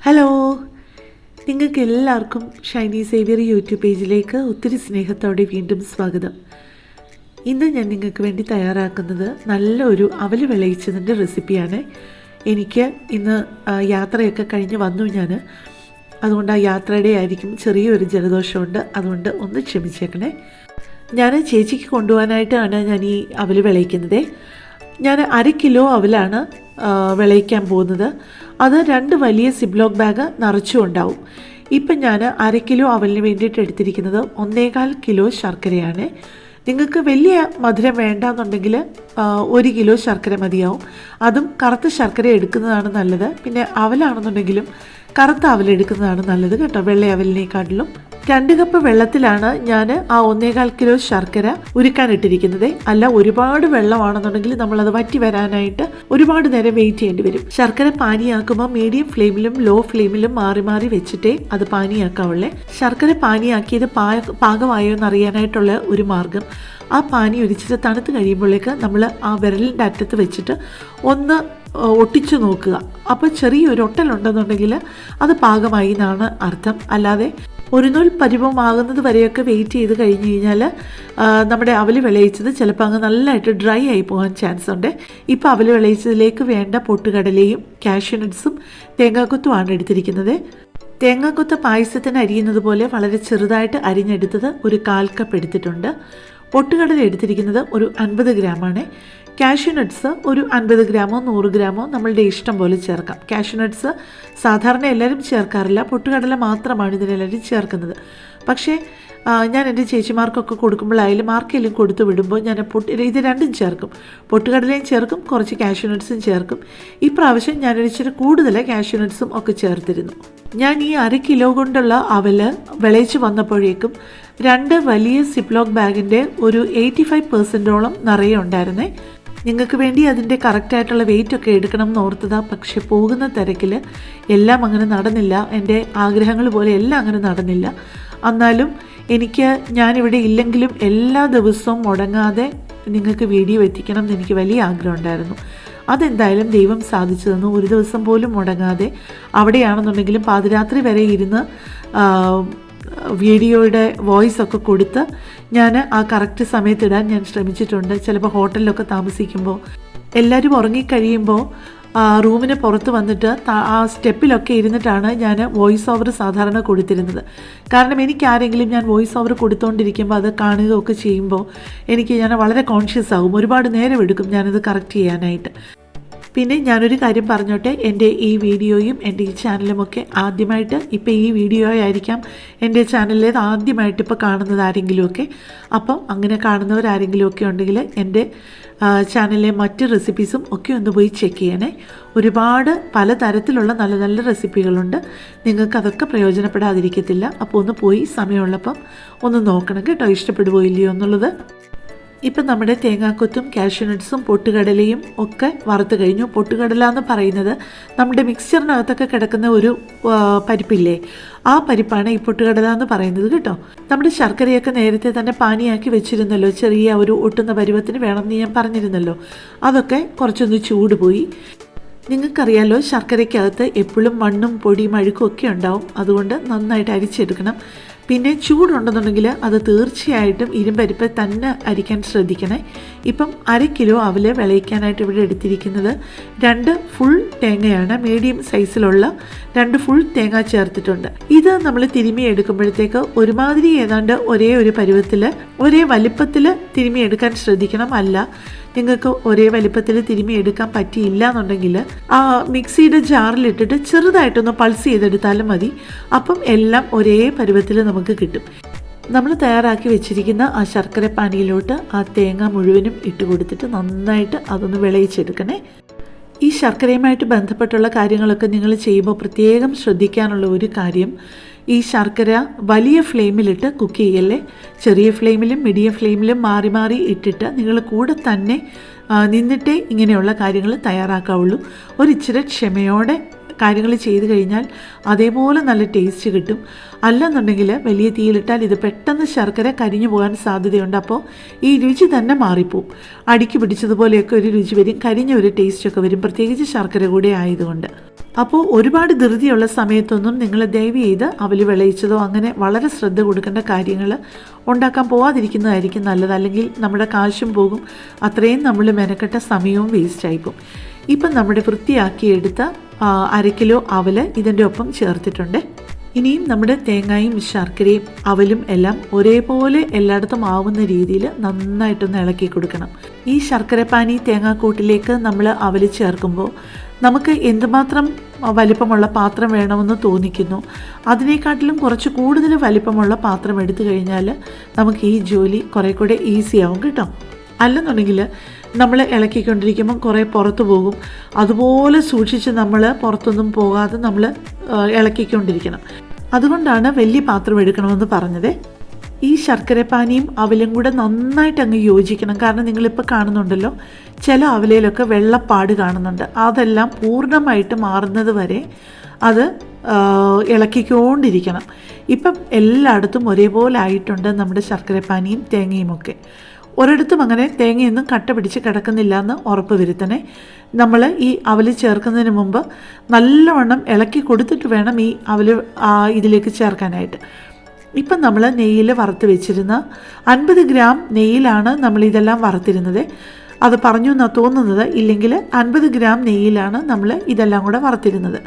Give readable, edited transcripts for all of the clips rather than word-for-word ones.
Hello, നിങ്ങൾക്ക് എല്ലാവർക്കും Shiny Xavier YouTube പേജിലേക്ക് ഒത്തിരി സ്നേഹത്തോടെ വീണ്ടും സ്വാഗതം. ഇന്ന് ഞാൻ നിങ്ങൾക്ക് വേണ്ടി തയ്യാറാക്കുന്നത് നല്ലൊരു അവൽ വിളയിച്ചതിൻ്റെ റെസിപ്പിയാണ്. എനിക്ക് ഇന്ന് യാത്രയൊക്കെ കഴിഞ്ഞ് വന്നു ഞാൻ, അതുകൊണ്ട് ആ യാത്രയുടെ ആയിരിക്കും ചെറിയൊരു ജലദോഷമുണ്ട്, അതുകൊണ്ട് ഒന്ന് ക്ഷമിച്ചേക്കണേ. ഞാൻ ചേച്ചിക്ക് കൊണ്ടുപോകാനായിട്ടാണ് ഞാൻ ഈ അവൽ വിളയിക്കുന്നത്. ഞാൻ 1/2 കിലോ അവലാണ് വിളയിക്കാൻ പോകുന്നത്. അത് 2 വലിയ സിബ്ലോക്ക് ബാഗ് നിറച്ചും ഉണ്ടാവും. ഇപ്പം ഞാൻ 1/2 കിലോ അവലിന് വേണ്ടിയിട്ട് എടുത്തിരിക്കുന്നത് 1.25 കിലോ ശർക്കരയാണ്. നിങ്ങൾക്ക് വലിയ മധുരം വേണ്ടാന്നുണ്ടെങ്കിൽ 1 കിലോ ശർക്കര മതിയാവും. അതും കറുത്ത ശർക്കര എടുക്കുന്നതാണ് നല്ലത്. പിന്നെ അവലാണെന്നുണ്ടെങ്കിലും കറുത്ത അവലെടുക്കുന്നതാണ് നല്ലത് കേട്ടോ, വെള്ള അവലിനേക്കാട്ടിലും. 2 കപ്പ് വെള്ളത്തിലാണ് ഞാൻ ആ 1.25 കിലോ ശർക്കര ഉരുക്കാനിട്ടിരിക്കുന്നത്. അല്ല, ഒരുപാട് വെള്ളമാണെന്നുണ്ടെങ്കിൽ നമ്മളത് വറ്റി വരാനായിട്ട് ഒരുപാട് നേരം വെയിറ്റ് ചെയ്യേണ്ടി വരും. ശർക്കര പാനിയാക്കുമ്പോൾ മീഡിയം ഫ്ലെയിമിലും ലോ ഫ്ലെയിമിലും മാറി മാറി വെച്ചിട്ടേ അത് പാനിയാക്കാവുള്ളേ. ശർക്കര പാനിയാക്കിയത് പാകമായോ എന്നറിയാനായിട്ടുള്ള ഒരു മാർഗം, ആ പാനി ഒരിച്ചിട്ട് തണുത്ത് കഴിയുമ്പോഴേക്ക് നമ്മൾ ആ വിരലിൻ്റെ അറ്റത്ത് വെച്ചിട്ട് ഒന്ന് ഒട്ടിച്ചു നോക്കുക. അപ്പോൾ ചെറിയൊരു ഒട്ടലുണ്ടെന്നുണ്ടെങ്കിൽ അത് പാകമായി എന്നാണ് അർത്ഥം. അല്ലാതെ ഒരു നൂൽ പരുവമാകുന്നത് വരെയൊക്കെ വെയിറ്റ് ചെയ്ത് കഴിഞ്ഞ് കഴിഞ്ഞാൽ നമ്മുടെ അവൽ വിളയിച്ചത് ചിലപ്പോൾ അങ്ങ് നല്ലതായിട്ട് ഡ്രൈ ആയി പോകാൻ ചാൻസ് ഉണ്ട്. ഇപ്പോൾ അവൽ വിളയിച്ചതിലേക്ക് വേണ്ട പൊട്ടുകടലയും കാഷ്യൂ നട്ട്സും തേങ്ങാക്കൊത്തുമാണ് എടുത്തിരിക്കുന്നത്. തേങ്ങാക്കൊത്ത് പായസത്തിന് അരിയുന്നത് പോലെ വളരെ ചെറുതായിട്ട് അരിഞ്ഞെടുത്തത് ഒരു 1/4 കപ്പ് എടുത്തിട്ടുണ്ട്. പൊട്ടുകടല എടുത്തിരിക്കുന്നത് ഒരു 50 ഗ്രാമാണ്. കാഷ്യൂ നട്ട്സ് ഒരു 50 ഗ്രാമോ 100 ഗ്രാമോ നമ്മളുടെ ഇഷ്ടം പോലെ ചേർക്കാം. കാഷ്യൂ നട്ട്സ് സാധാരണ എല്ലാവരും ചേർക്കാറില്ല, പൊട്ടുകടല മാത്രമാണ് ഇതിനെല്ലാവരും ചേർക്കുന്നത്. പക്ഷേ ഞാൻ എൻ്റെ ചേച്ചിമാർക്കൊക്കെ കൊടുക്കുമ്പോഴായാലും ആർക്കെങ്കിലും കൊടുത്തു വിടുമ്പോൾ ഞാൻ ഇത് രണ്ടും ചേർക്കും. പൊട്ടുകടലയും ചേർക്കും, കുറച്ച് കാഷ്യൂ നട്ട്സും ചേർക്കും. ഇപ്രാവശ്യം ഞാനൊരു ഇച്ചിരി കൂടുതൽ കാഷ്യൂ നട്ട്സും ഒക്കെ ചേർത്തിരുന്നു. ഞാൻ ഈ 1/2 കിലോ കൊണ്ടുള്ള അവല് വിളയിച്ച് വന്നപ്പോഴേക്കും 2 വലിയ സിപ്ലോക്ക് ബാഗിൻ്റെ ഒരു 85% നിറയെ ഉണ്ടായിരുന്നേ. നിങ്ങൾക്ക് വേണ്ടി അതിൻ്റെ കറക്റ്റായിട്ടുള്ള വെയിറ്റൊക്കെ എടുക്കണം എന്ന് ഓർത്തതാണ്. പക്ഷെ പോകുന്ന തിരക്കിൽ എല്ലാം അങ്ങനെ നടന്നില്ല. എൻ്റെ ആഗ്രഹങ്ങൾ പോലെ എല്ലാം അങ്ങനെ നടന്നില്ല. എന്നാലും ഞാനിവിടെ ഇല്ലെങ്കിലും എല്ലാ ദിവസവും മുടങ്ങാതെ നിങ്ങൾക്ക് വീഡിയോ എത്തിക്കണം എന്ന് എനിക്ക് വലിയ ആഗ്രഹം ഉണ്ടായിരുന്നു. അതെന്തായാലും ദൈവം സാധിച്ചു തന്നു. ഒരു ദിവസം പോലും മുടങ്ങാതെ അവിടെയാണെന്നുണ്ടെങ്കിലും പാതിരാത്രി വരെ ഇരുന്ന് വീഡിയോയുടെ വോയിസൊക്കെ കൊടുത്ത് ഞാൻ ആ കറക്റ്റ് സമയത്തിടാൻ ഞാൻ ശ്രമിച്ചിട്ടുണ്ട്. ചിലപ്പോൾ ഹോട്ടലിലൊക്കെ താമസിക്കുമ്പോൾ എല്ലാവരും ഉറങ്ങിക്കഴിയുമ്പോൾ റൂമിന് പുറത്ത് വന്നിട്ട് ആ സ്റ്റെപ്പിലൊക്കെ ഇരുന്നിട്ടാണ് ഞാൻ വോയിസ് ഓവർ സാധാരണ കൊടുത്തിരുന്നത്. കാരണം എനിക്കാരെങ്കിലും ഞാൻ വോയിസ് ഓവർ കൊടുത്തുകൊണ്ടിരിക്കുമ്പോൾ അത് കാണുകയൊക്കെ ചെയ്യുമ്പോൾ ഞാൻ വളരെ കോൺഷ്യസ് ആകും. ഒരുപാട് നേരം എടുക്കും ഞാനത് കറക്റ്റ് ചെയ്യാനായിട്ട്. പിന്നെ ഞാനൊരു കാര്യം പറഞ്ഞോട്ടെ, എൻ്റെ ഈ വീഡിയോയും എൻ്റെ ഈ ചാനലുമൊക്കെ ആദ്യമായിട്ട്, ഇപ്പോൾ ഈ വീഡിയോ ആയിരിക്കാം എൻ്റെ ചാനലിലേത് ആദ്യമായിട്ട് ഇപ്പോൾ കാണുന്നത് ആരെങ്കിലുമൊക്കെ. അപ്പം അങ്ങനെ കാണുന്നവരാരെങ്കിലുമൊക്കെ ഉണ്ടെങ്കിൽ എൻ്റെ ചാനലിലെ മറ്റ് റെസിപ്പീസും ഒക്കെ ഒന്ന് പോയി ചെക്ക് ചെയ്യണേ. ഒരുപാട് പലതരത്തിലുള്ള നല്ല നല്ല റെസിപ്പികളുണ്ട്, നിങ്ങൾക്ക് അതൊക്കെ പ്രയോജനപ്പെടാതിരിക്കത്തില്ല. അപ്പോൾ ഒന്ന് പോയി സമയമുള്ളപ്പം ഒന്ന് നോക്കണം കേട്ടോ, ഇഷ്ടപ്പെടുവോ ഇല്ലയോ എന്നുള്ളത്. ഇപ്പം നമ്മുടെ തേങ്ങാക്കൊത്തും കാഷ്യൂ നട്ട്സും പൊട്ടുകടലയും ഒക്കെ വറുത്ത് കഴിഞ്ഞു. പൊട്ടുകടല എന്ന് പറയുന്നത് നമ്മുടെ മിക്സ്ചറിനകത്തൊക്കെ കിടക്കുന്ന ഒരു പരിപ്പില്ലേ, ആ പരിപ്പാണ് ഈ പൊട്ടുകടല എന്ന് പറയുന്നത് കേട്ടോ. നമ്മുടെ ശർക്കരയൊക്കെ നേരത്തെ തന്നെ പാനിയാക്കി വെച്ചിരുന്നല്ലോ, ചെറിയ ഒരു ഒട്ടുന്ന പരുവത്തിന് വേണമെന്ന് ഞാൻ പറഞ്ഞിരുന്നല്ലോ. അതൊക്കെ കുറച്ചൊന്ന് ചൂട് പോയി. നിങ്ങൾക്കറിയാലോ, ശർക്കരയ്ക്കകത്ത് എപ്പോഴും മണ്ണും പൊടിയും അഴുക്കും ഒക്കെ ഉണ്ടാവും. അതുകൊണ്ട് നന്നായിട്ട് അരിച്ചെടുക്കണം. പിന്നെ ചൂടുണ്ടെന്നുണ്ടെങ്കിൽ അത് തീർച്ചയായിട്ടും ഇരുമ്പരിപ്പ് തന്നെ അരിക്കാൻ ശ്രദ്ധിക്കണേ. ഇപ്പം 1/2 കിലോ അവൽ വിളയിക്കാനായിട്ട് ഇവിടെ എടുത്തിരിക്കുന്നത് 2 ഫുൾ തേങ്ങയാണ്. മീഡിയം സൈസിലുള്ള 2 ഫുൾ തേങ്ങ ചേർത്തിട്ടുണ്ട്. ഇത് നമ്മൾ തിരുമ്മി എടുക്കുമ്പോഴത്തേക്ക് ഒരുമാതിരി ഏതാണ്ട് ഒരേ ഒരു പരുവത്തിൽ ഒരേ വലിപ്പത്തിൽ തിരുമ്മി എടുക്കാൻ ശ്രദ്ധിക്കണം. അല്ല, നിങ്ങൾക്ക് ഒരേ വലിപ്പത്തിൽ തിരുമ്മി എടുക്കാൻ പറ്റിയില്ല എന്നുണ്ടെങ്കിൽ ആ മിക്സിയുടെ ജാറിലിട്ടിട്ട് ചെറുതായിട്ടൊന്ന് പൾസ് ചെയ്തെടുത്താലും മതി. അപ്പം എല്ലാം ഒരേ പരുവത്തിൽ നമുക്ക് കിട്ടും. നമ്മൾ തയ്യാറാക്കി വെച്ചിരിക്കുന്ന ആ ശർക്കര പാനിയിലോട്ട് ആ തേങ്ങ മുഴുവനും ഇട്ട് കൊടുത്തിട്ട് നന്നായിട്ട് അതൊന്ന് വിളയിച്ചെടുക്കണേ. ഈ ശർക്കരയുമായിട്ട് ബന്ധപ്പെട്ടുള്ള കാര്യങ്ങളൊക്കെ നിങ്ങൾ ചെയ്യുമ്പോൾ പ്രത്യേകം ശ്രദ്ധിക്കാനുള്ള ഒരു കാര്യം, ഈ ശർക്കര വലിയ ഫ്ലെയിമിലിട്ട് കുക്ക് ചെയ്യല്ലേ. ചെറിയ ഫ്ലെയിമിലും മീഡിയം ഫ്ലെയിമിലും മാറി മാറി ഇട്ടിട്ട് നിങ്ങൾ കൂടെ തന്നെ നിന്നിട്ടേ ഇങ്ങനെയുള്ള കാര്യങ്ങൾ തയ്യാറാക്കാവുള്ളൂ. ഒരിച്ചിരി ക്ഷമയോടെ കാര്യങ്ങൾ ചെയ്ത് കഴിഞ്ഞാൽ അതേപോലെ നല്ല ടേസ്റ്റ് കിട്ടും. അല്ലെന്നുണ്ടെങ്കിൽ വലിയ തീയിലിട്ടാൽ ഇത് പെട്ടെന്ന് ശർക്കര കരിഞ്ഞു പോകാൻ സാധ്യതയുണ്ട്. അപ്പോൾ ഈ രുചി തന്നെ മാറിപ്പോവും. അടിക്ക് പിടിച്ചതുപോലെയൊക്കെ ഒരു രുചി വരും, കരിഞ്ഞ ഒരു ടേസ്റ്റൊക്കെ വരും, പ്രത്യേകിച്ച് ശർക്കര കൂടെ ആയതുകൊണ്ട്. അപ്പോൾ ഒരുപാട് ധൃതിയുള്ള സമയത്തൊന്നും നിങ്ങൾ ദയവ് ചെയ്ത് അവല് വിളയിച്ചതോ അങ്ങനെ വളരെ ശ്രദ്ധ കൊടുക്കേണ്ട കാര്യങ്ങൾ ഉണ്ടാക്കാൻ പോവാതിരിക്കുന്നതായിരിക്കും നല്ലത്. അല്ലെങ്കിൽ നമ്മുടെ കാശും പോകും, അത്രയും നമ്മൾ മെനക്കെട്ട സമയവും വേസ്റ്റായിപ്പോവും. ഇപ്പം നമ്മുടെ വൃത്തിയാക്കിയെടുത്ത 1/2 കിലോ അവല് ഇതിൻ്റെ ഒപ്പം ചേർത്തിട്ടുണ്ട്. ഇനിയും നമ്മുടെ തേങ്ങയും ശർക്കരയും അവലും എല്ലാം ഒരേപോലെ എല്ലായിടത്തും ആവുന്ന രീതിയിൽ നന്നായിട്ടൊന്ന് ഇളക്കി കൊടുക്കണം. ഈ ശർക്കരപ്പാനി തേങ്ങാക്കൂട്ടിലേക്ക് നമ്മൾ അവല് ചേർക്കുമ്പോൾ നമുക്ക് എന്തുമാത്രം വലിപ്പമുള്ള പാത്രം വേണമെന്ന് തോന്നിക്കുന്നു, അതിനേക്കാട്ടിലും കുറച്ച് കൂടുതൽ വലിപ്പമുള്ള പാത്രം എടുത്തു കഴിഞ്ഞാൽ നമുക്ക് ഈ ജോലി കുറേ കൂടെ ഈസി ആവും കേട്ടോ. അല്ലെന്നുണ്ടെങ്കിൽ നമ്മൾ ഇളക്കിക്കൊണ്ടിരിക്കുമ്പം കുറേ പുറത്തു പോകും. അതുപോലെ സൂക്ഷിച്ച് നമ്മൾ പുറത്തൊന്നും പോകാതെ നമ്മൾ ഇളക്കിക്കൊണ്ടിരിക്കണം. അതുകൊണ്ടാണ് വലിയ പാത്രം എടുക്കണമെന്ന് പറഞ്ഞത്. ഈ ശർക്കരപ്പാനിയും അവലും കൂടെ നന്നായിട്ട് അങ്ങ് യോജിക്കണം. കാരണം നിങ്ങളിപ്പോൾ കാണുന്നുണ്ടല്ലോ, ചില അവലയിലൊക്കെ വെള്ളപ്പാട് കാണുന്നുണ്ട്. അതെല്ലാം പൂർണ്ണമായിട്ട് മാറുന്നത് വരെ അത് ഇളക്കിക്കൊണ്ടിരിക്കണം. ഇപ്പം എല്ലായിടത്തും ഒരേപോലെ ആയിട്ടുണ്ട് നമ്മുടെ ശർക്കരപ്പാനിയും തേങ്ങയും ഒക്കെ. ഒരിടത്തും അങ്ങനെ തേങ്ങയൊന്നും കട്ട പിടിച്ച് കിടക്കുന്നില്ല എന്ന് ഉറപ്പ് വരുത്തണേ. നമ്മൾ ഈ അവല് ചേർക്കുന്നതിന് മുമ്പ് നല്ലവണ്ണം ഇളക്കി കൊടുത്തിട്ട് വേണം ഈ അവല് ഇതിലേക്ക് ചേർക്കാനായിട്ട്. ഇപ്പം നമ്മൾ നെയ്യിൽ വറുത്ത് വെച്ചിരുന്ന 50 ഗ്രാം നെയ്യിലാണ് നമ്മളിതെല്ലാം വറുത്തിരുന്നത്. അത് പറഞ്ഞു എന്നാണ് തോന്നുന്നത്. ഇല്ലെങ്കിൽ 50 ഗ്രാം നെയ്യിലാണ് നമ്മൾ ഇതെല്ലാം കൂടെ വറുത്തിരുന്നത്.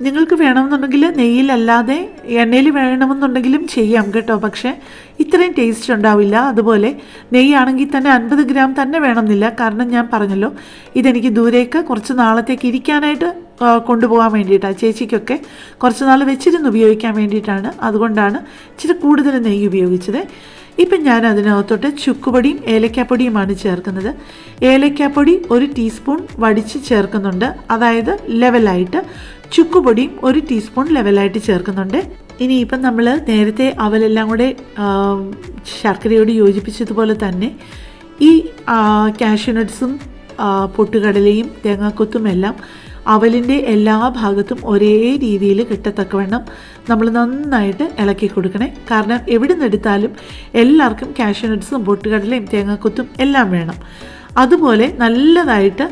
നിങ്ങൾക്ക് വേണമെന്നുണ്ടെങ്കിൽ നെയ്യിലല്ലാതെ എണ്ണയിൽ വേണമെന്നുണ്ടെങ്കിലും ചെയ്യാം കേട്ടോ. പക്ഷേ ഇത്രയും ടേസ്റ്റ് ഉണ്ടാവില്ല. അതുപോലെ നെയ്യാണെങ്കിൽ തന്നെ 50 ഗ്രാം തന്നെ വേണമെന്നില്ല. കാരണം ഞാൻ പറഞ്ഞല്ലോ, ഇതെനിക്ക് ദൂരേക്ക് കുറച്ച് നാളത്തേക്ക് ഇരിക്കാനായിട്ട് കൊണ്ടുപോകാൻ വേണ്ടിയിട്ടാണ്. ചേച്ചിക്കൊക്കെ കുറച്ച് നാൾ വെച്ചിരുന്ന് ഉപയോഗിക്കാൻ വേണ്ടിയിട്ടാണ്. അതുകൊണ്ടാണ് ഇച്ചിരി കൂടുതൽ നെയ്യ് ഉപയോഗിച്ചത്. ഇപ്പം ഞാൻ അതിനകത്തോട്ട് ചുക്കുപൊടിയും ഏലക്കാപ്പൊടിയുമാണ് ചേർക്കുന്നത്. ഏലക്കാപ്പൊടി 1 ടീസ്പൂൺ വടിച്ച് ചേർക്കുന്നുണ്ട്, അതായത് ലെവലായിട്ട്. ചുക്കുപൊടിയും 1 ടീസ്പൂൺ ലെവലായിട്ട് ചേർക്കുന്നുണ്ട്. ഇനിയിപ്പം നമ്മൾ നേരത്തെ അവലെല്ലാം കൂടെ ശർക്കരയോട് യോജിപ്പിച്ചതുപോലെ തന്നെ ഈ കാഷ്യൂനട്ട്സും പൊട്ടുകടലയും തേങ്ങാക്കൊത്തും എല്ലാം അവലിൻ്റെ എല്ലാ ഭാഗത്തും ഒരേ രീതിയിൽ കിട്ടത്തക്കവണ്ണം നമ്മൾ നന്നായിട്ട് ഇളക്കി കൊടുക്കണേ. കാരണം എവിടെ നിന്നെടുത്താലും എല്ലാവർക്കും കാഷ്യൂനട്ട്സും പൊട്ടുകടലയും തേങ്ങാക്കൊത്തും എല്ലാം വേണം. അതുപോലെ നല്ലതായിട്ട്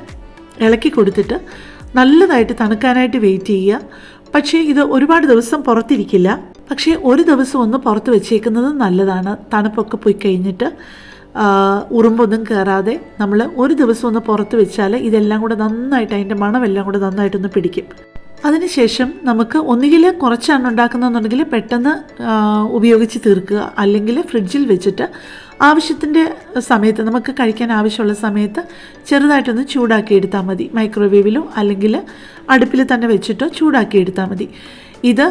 ഇളക്കി കൊടുത്തിട്ട് നല്ലതായിട്ട് തണുക്കാനായിട്ട് വെയിറ്റ് ചെയ്യുക. പക്ഷേ ഇത് ഒരുപാട് ദിവസം പുറത്തിരിക്കില്ല. പക്ഷേ ഒരു ദിവസം ഒന്ന് പുറത്ത് വെച്ചേക്കുന്നത് നല്ലതാണ്. തണുപ്പൊക്കെ പോയി കഴിഞ്ഞിട്ട് ഉറുമ്പൊന്നും കയറാതെ നമ്മൾ ഒരു ദിവസം ഒന്ന് പുറത്ത് വെച്ചാൽ ഇതെല്ലാം കൂടെ നന്നായിട്ട്, അതിൻ്റെ മണമെല്ലാം കൂടെ നന്നായിട്ടൊന്ന് പിടിക്കും. അതിനുശേഷം നമുക്ക് ഒന്നുകിൽ കുറച്ചാണ് ഉണ്ടാക്കുന്നതെന്നുണ്ടെങ്കിൽ പെട്ടെന്ന് ഉപയോഗിച്ച് തീർക്കുക, അല്ലെങ്കിൽ ഫ്രിഡ്ജിൽ വെച്ചിട്ട് ആവശ്യത്തിൻ്റെ സമയത്ത് നമുക്ക് കഴിക്കാൻ ആവശ്യമുള്ള സമയത്ത് ചെറുതായിട്ടൊന്ന് ചൂടാക്കി എടുത്താൽ മതി. മൈക്രോവേവിലോ അല്ലെങ്കിൽ അടുപ്പിൽ തന്നെ വെച്ചിട്ടോ ചൂടാക്കി എടുത്താൽ മതി. ഇത്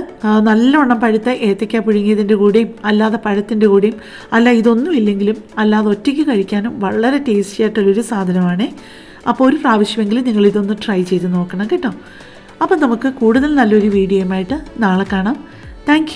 നല്ലവണ്ണം പഴുത്ത ഏത്തയ്ക്ക പുഴുങ്ങിയതിൻ്റെ കൂടെയും അല്ലാതെ പഴത്തിൻ്റെ കൂടെയും അല്ല ഇതൊന്നും ഇല്ലെങ്കിലും അല്ലാതെ ഒറ്റയ്ക്ക് കഴിക്കാനും വളരെ ടേസ്റ്റി ആയിട്ടുള്ളൊരു സാധനമാണ്. അപ്പോൾ ഒരു പ്രാവശ്യമെങ്കിലും നിങ്ങളിതൊന്ന് ട്രൈ ചെയ്ത് നോക്കണം കേട്ടോ. അപ്പം നമുക്ക് കൂടുതൽ നല്ലൊരു വീഡിയോയുമായിട്ട് നാളെ കാണാം. താങ്ക്